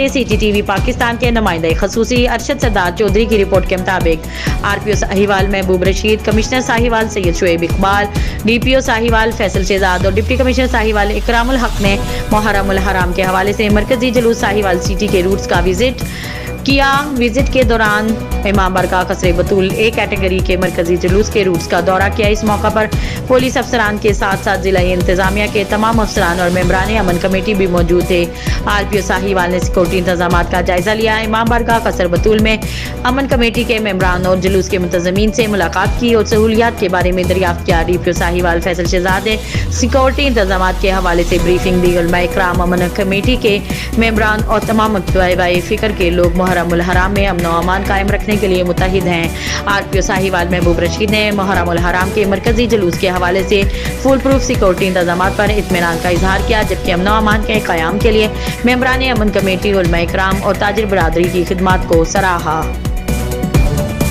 سے C T T V Pakistan کے نمائندہ خصوصی ارشد سردار چودھری کی رپورٹ کے مطابق RPO ساہیوال محبوب رشید، کمشنر ساہیوال سید شعیب اقبال، DPO ساہیوال فیصل شہزاد اور ڈپٹی کمشنر ساہیوال اکرام الحق نے محرم الحرام کے حوالے سے مرکزی جلوس ساہیوال سٹی کے روٹس کا وزٹ کیا۔ وزٹ کے دوران امام بارگاہ قصر بطول A کیٹیگری کے مرکزی جلوس کے روٹس کا دورہ کیا۔ اس موقع پر پولیس افسران کے ساتھ ساتھ ضلع انتظامیہ کے تمام افسران اور ممبران امن کمیٹی بھی موجود تھے۔ RPO ساہیوال نے سیکورٹی انتظامات کا جائزہ لیا۔ امام بارگاہ قصر بطول میں امن کمیٹی کے ممبران اور جلوس کے منتظمین سے ملاقات کی اور سہولیات کے بارے میں دریافت کیا۔ DPO ساہیوال فیصل شہزاد نے سیکورٹی انتظامات کے حوالے سے بریفنگ دی۔ علماء اکرام، امن کمیٹی کے ممبران اور تمام متبع فکر کے لوگ محرم الحرام میں امن و امان قائم رکھنے کے لیے متحد ہیں۔ RPO ساہیوال محبوب رشید نے محرم الحرام کے مرکزی جلوس کے حوالے سے فول پروف سیکورٹی انتظامات پر اطمینان کا اظہار کیا، جبکہ امن و امان کے قیام کے لیے ممبران امن کمیٹی، علماء اکرام اور تاجر برادری کی خدمات کو سراہا۔